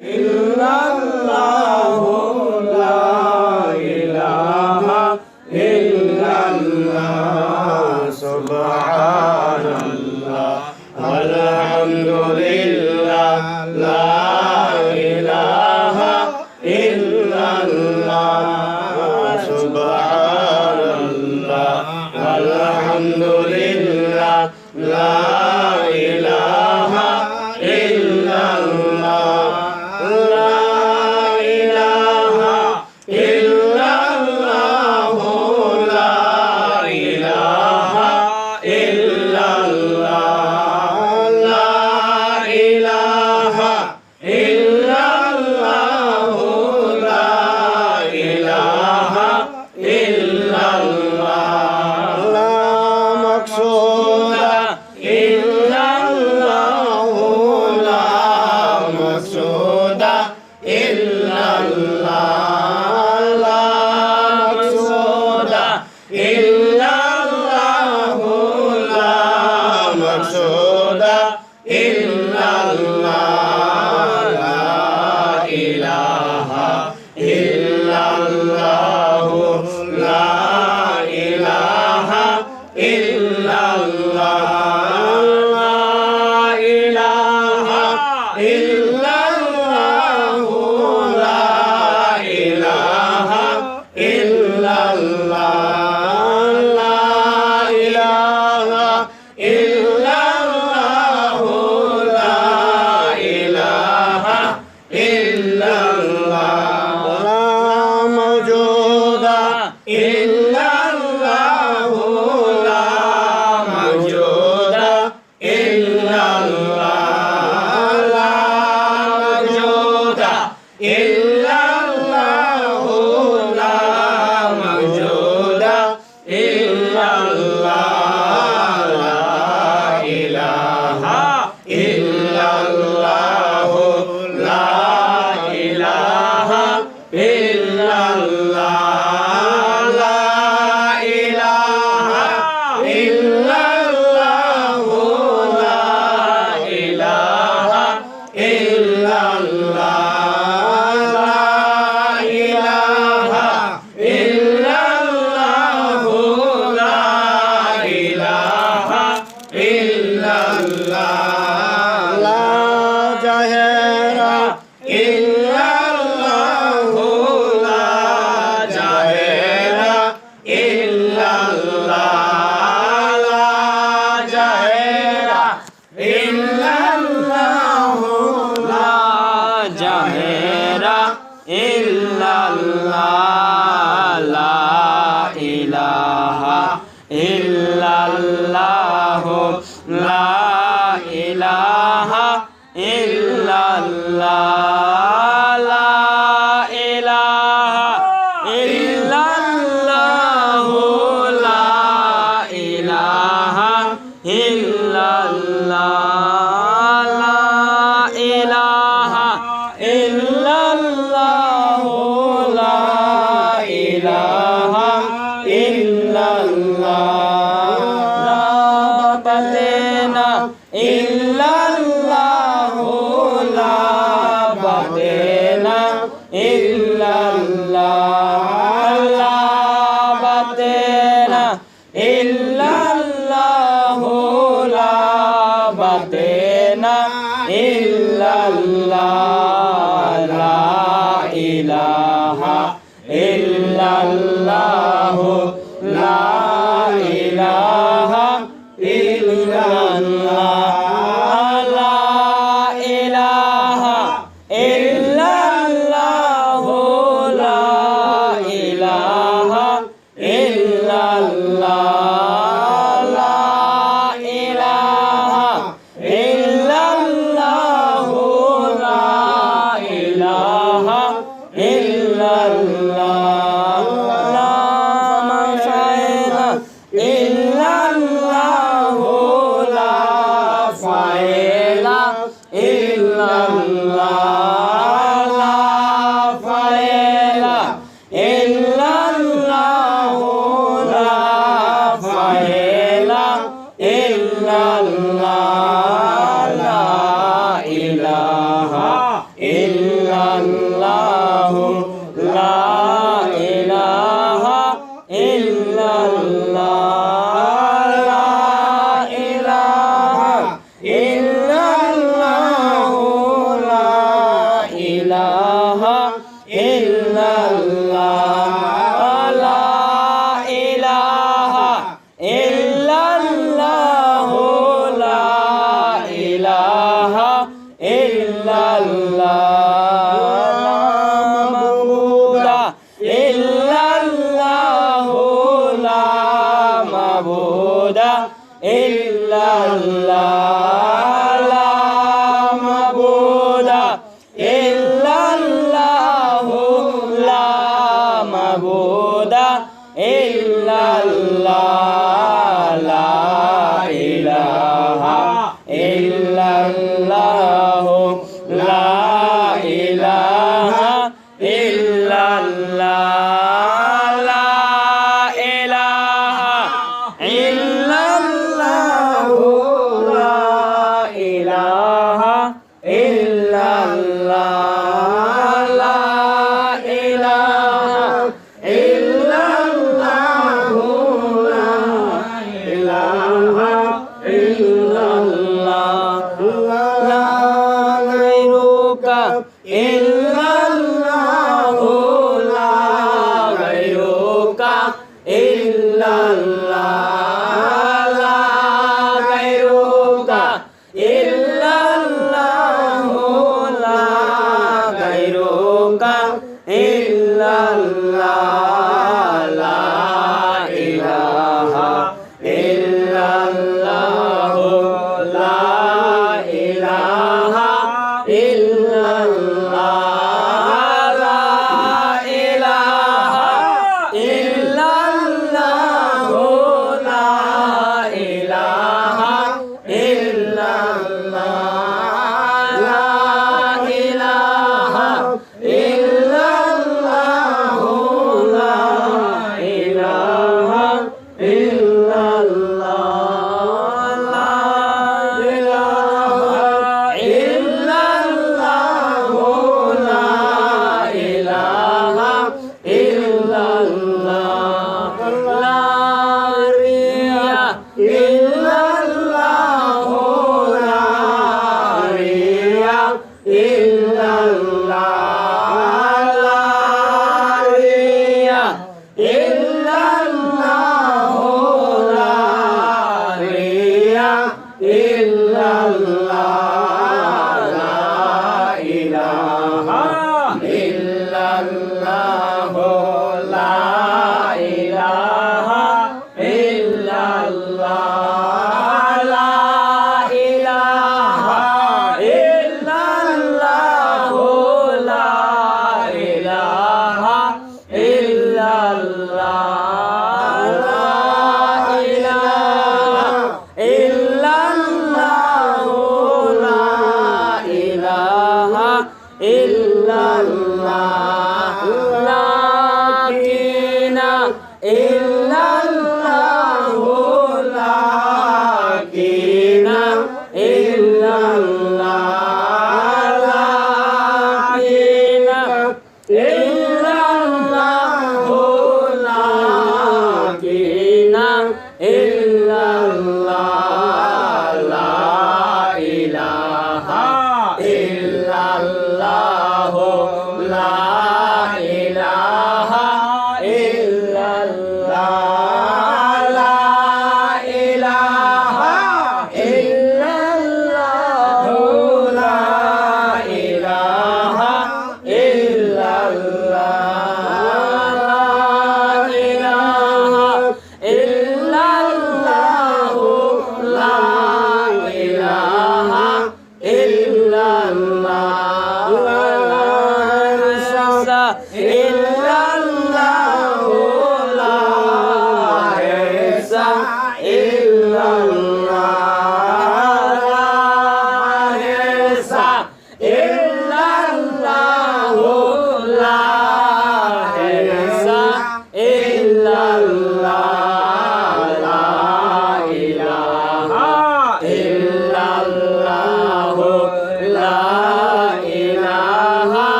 ইল্লাল্লাহু লা ইলাহা ইল্লাল্লাহ সুবহানাল্লাহ আলহামদুলিল্লাহ লা ইলাহা ইল্লাল্লাহ সুবহানাল্লাহ আলহামদুলিল্লাহ লা ইলাহা ইল্লাল্লাহ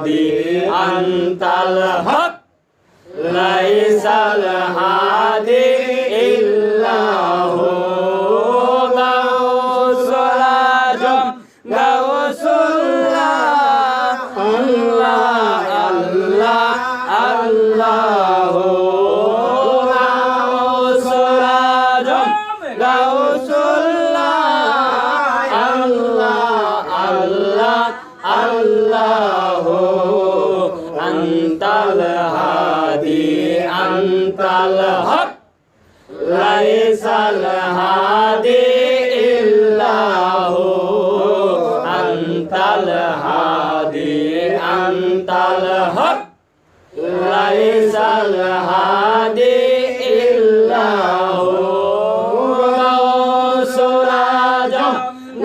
الهادي أنت الحق ليس الهادي إلا هو غوث الأعظم غوث الله الله الله الله غوث الأعظم غوث الله الله الله الله أنت الهادي أنت الحق ليس الهادي إلا هو أنت الهادي أنت الحق ليس الهادي إلا هو غوث الأعظم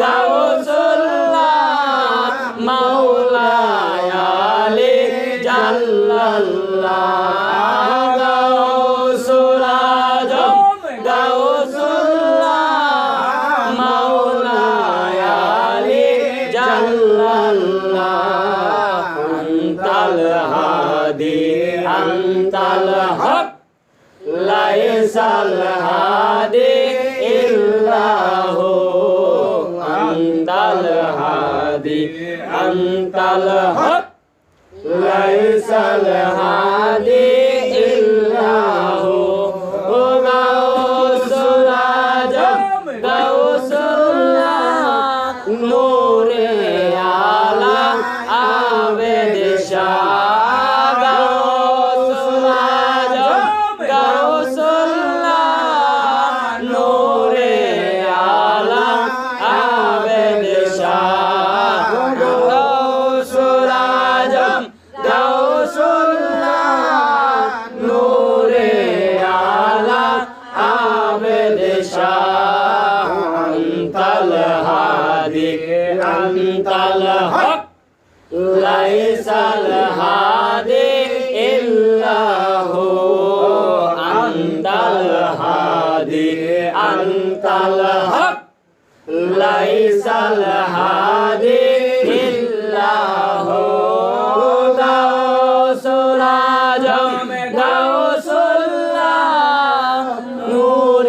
غوث الله مولاي علي جل الله غوث الأعظم غوث الله مولاي علي جل الله أنت الهادي أنت الحق ليس الهادي إلا هو أنت الهادي أنت الحق ليس الهادي إلا هو غوث الأعظم غوث الله نور على عبد شاه غوث الأعظم غوث الله نور على عبد شاه غوث الأعظم غوث الله نور على عبد شاه أنت الهادي أنت الحق ليس الهادي إلا هو أنت الهادي أنت الحق ليس الهادي إلا هو غوث الأعظم غوث الله نور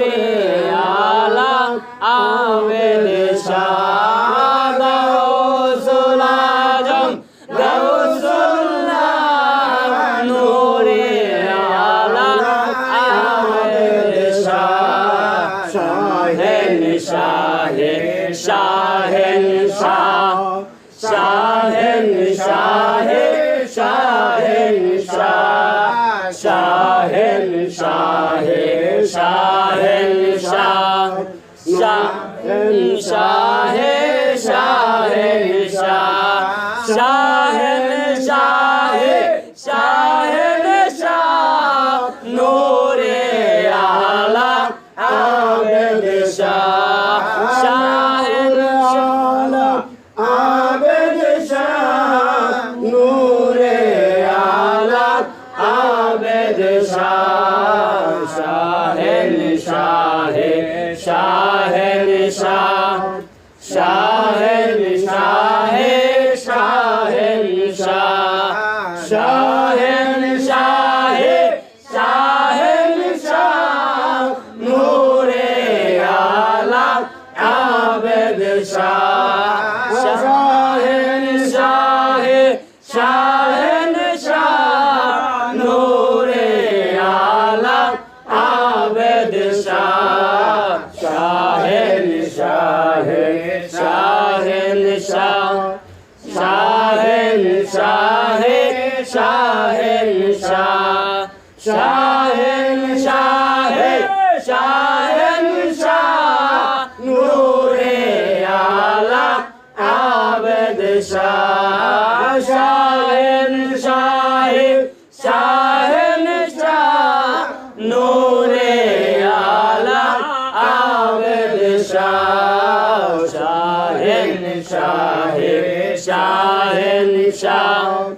على عبد شاه غوث الأعظم غوث الله نور على عبد شاه شاهن شاه شاهن شاه شاهن شاه شاهن شاه شاهن شاه شاهن شاه شاهن شاه شاهن شاه شاهن شاه شاهن شاه نور على عبد شاه شاهن شاه عبد شاه نور على عبد شاه شاهن شاه شاهن شاه شاهن شاه شاهن شاه شاهن شاه شاهن شاه نور على عبد شاه شاهن شاه شاهن شاه نور على عبد شاه شاهن شاه شاهن شاه شاهن شاه شاهن شاه شاهن شاه شاهن شاه نور على عبد شاه شاهن شاه شاهن شاه نور على عبد شاه شاهن شاه شاهن شاه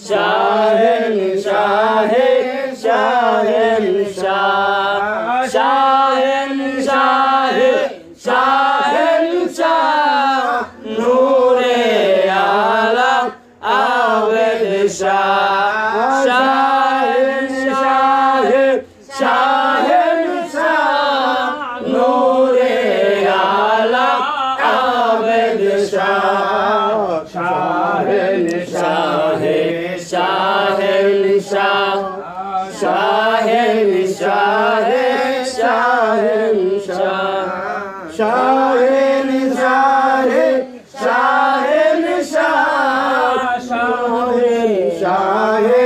شاهن شاه شاهن شاه شاهن شاه شاهن شاه نور على عبد শাহ শাহেন শাহে শাহেন শাহ শাহেন শাহে শাহেন শাহ শাহেন শাহে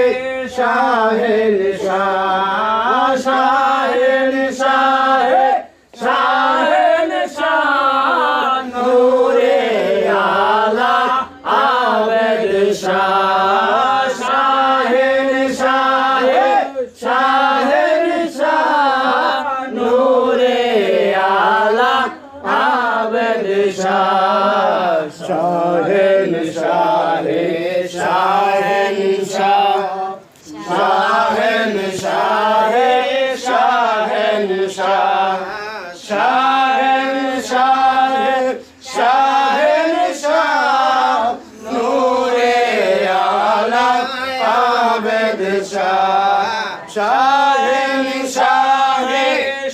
শাহেন শাহ শাহেন শাহে শাহেন শাহ নূরে আলা আবেদ শাহ শাহেন শাহে শাহেন শাহ নূরে আলা আবেদ শাহ শাহেন শাহে শাহেন শাহ শাহেন শাহে শাহেন শাহ শাহেন শাহে শাহেন শাহ নূরে আলা আবেদ শাহ শাহেন শাহে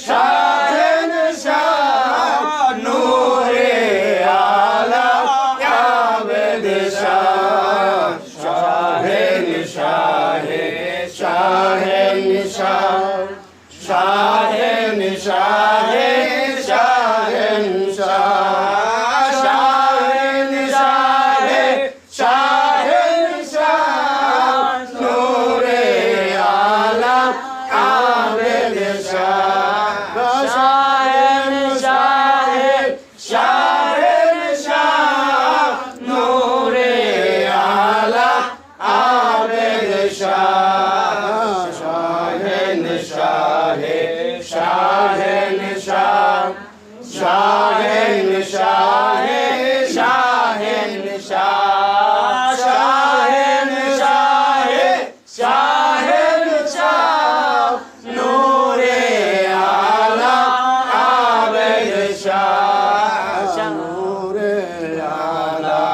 শাহেন শাহ নূরে আলা আবেদ শাহ শাহেন শাহে শাহেন শাহ শাহেন শাহে শাহেন শাহ শাহেন শাহে শাহেন শাহ নূরে আলা আবেদ শাহ শাহেন শাহে শাহেন শাহ নূরে আলা আবেদ শাহ শাহেন শাহে শাহেন শাহ শাহেন শাহে শাহেন শাহ শাহেন শাহে শাহেন শাহ নূরে আলা আবেদ শাহ নূরে আলা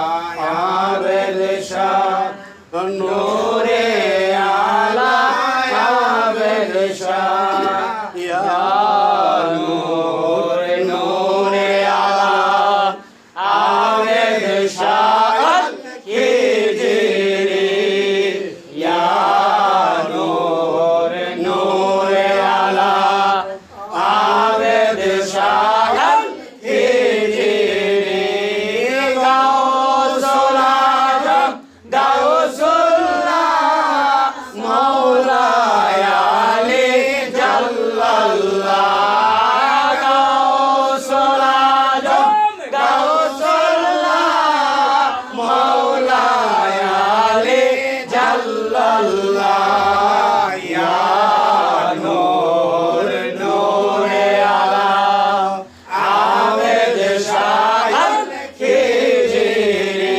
আবেদ শাহ নূরে আলা আবেদ শাহ ইয়া নূর নূরে আলা আবেদ শাহ খিজিরি ইয়া নূর নূরে আলা আবেদ শাহ খিজিরি গাউসুল আজম গাউসুল্লাহ মৌলায় আলী জাল্লাল্লাহ গাউসুল আজম গাউসুল্লাহ মৌলায় আলী জাল্লাল্লাহ ইয়া নূর নূরে আলা আবেদ শাহ খিজিরি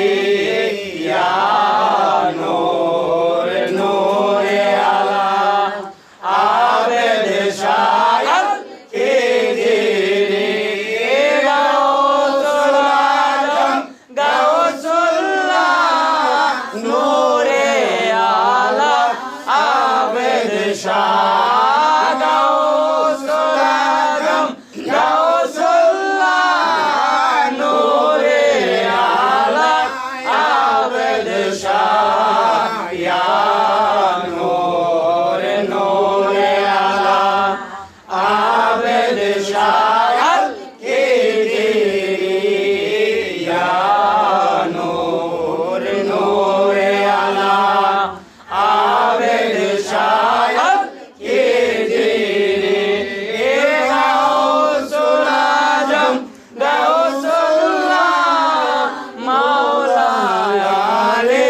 ইয়া নূর নূরে আলা আবেদ শাহ খিজিরি গাউসুল আজম গাউসুল্লাহ নূরে আলা আবেদ শাহ গাউসুল আজম গাউসুল্লাহ নূরে আলা আবেদ শাহ ইয়া নূর নূরে আলা আবেদ শাহ খিজিরি ইয়া নূর নূরে আলা আবেদ শাহ খিজিরি গাউসুল আজম গাউসুল্লাহ মাওলায় আলী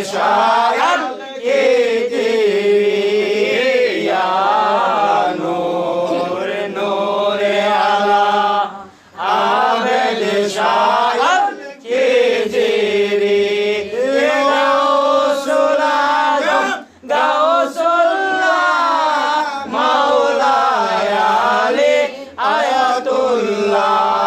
शायर कीजिए या नूर नूर आला आबद शायर कीजिए गाउसुल आजम गाउसुल्लाह मौलाय अली आयतुल्लाह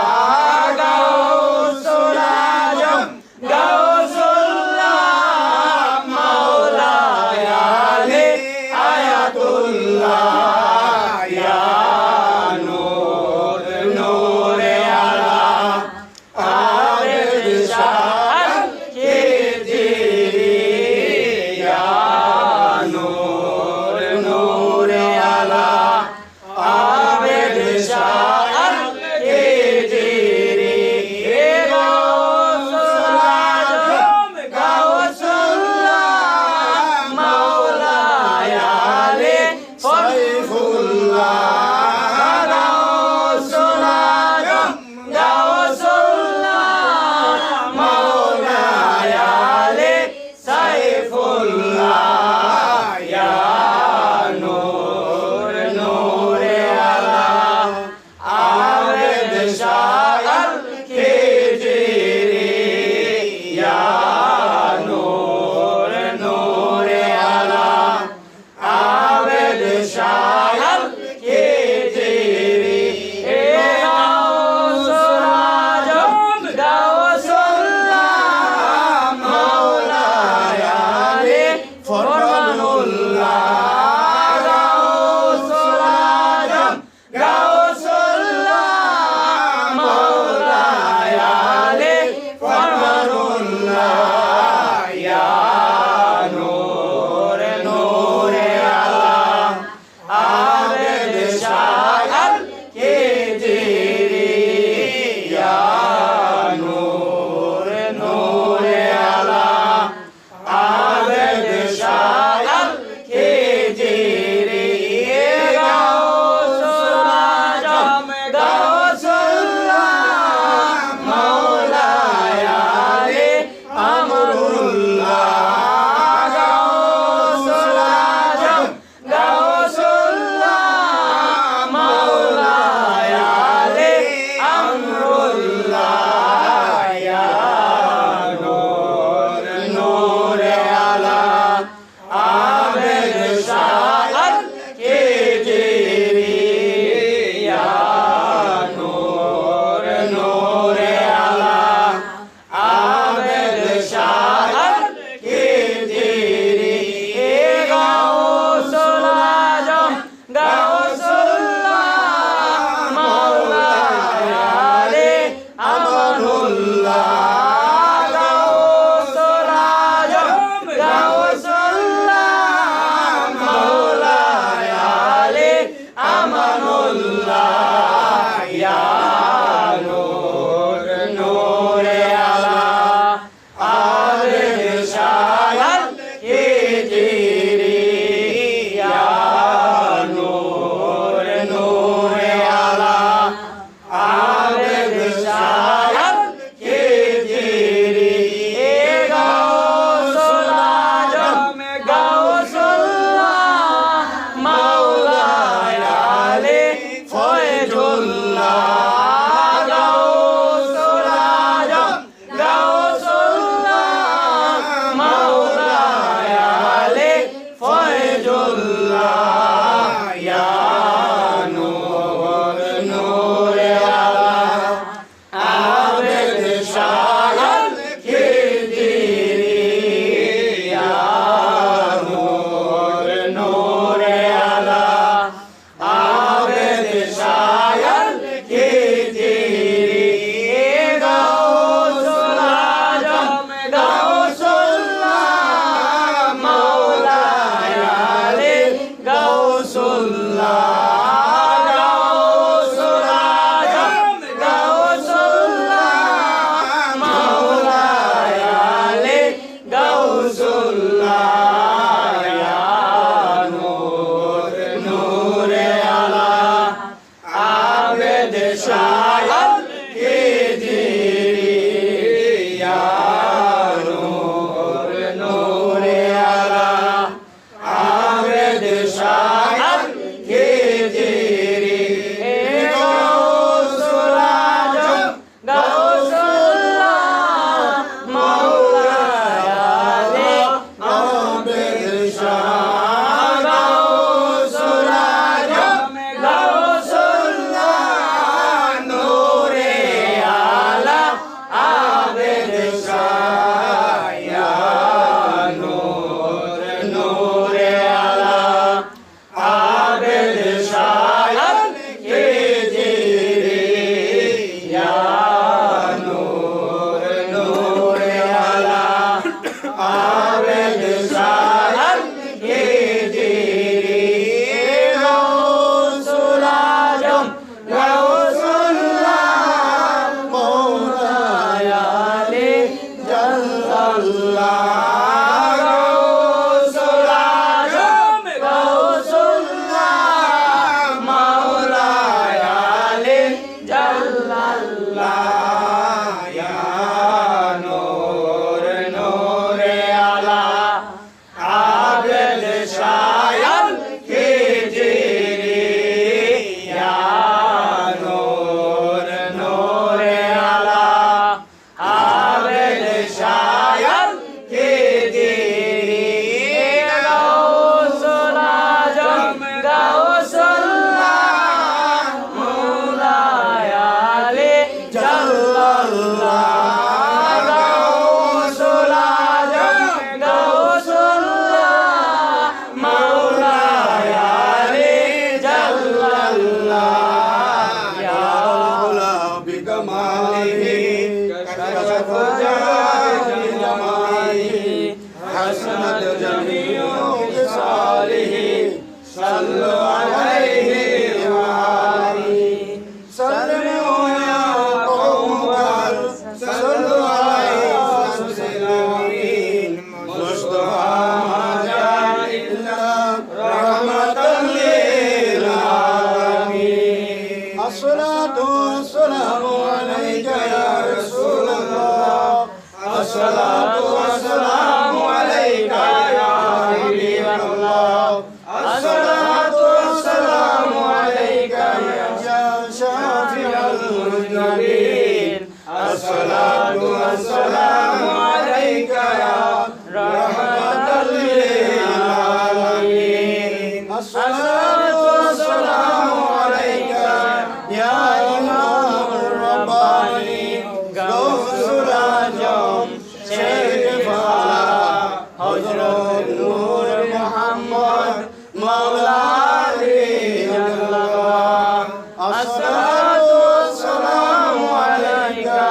আসসালাতু ওয়াসসালামু আলাইকা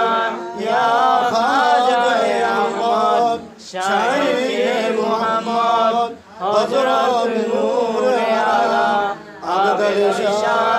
ইয়া খাজা আহমদ শাইখে মুহাম্মদ হযরত নূরে আলা আবেদ শাহ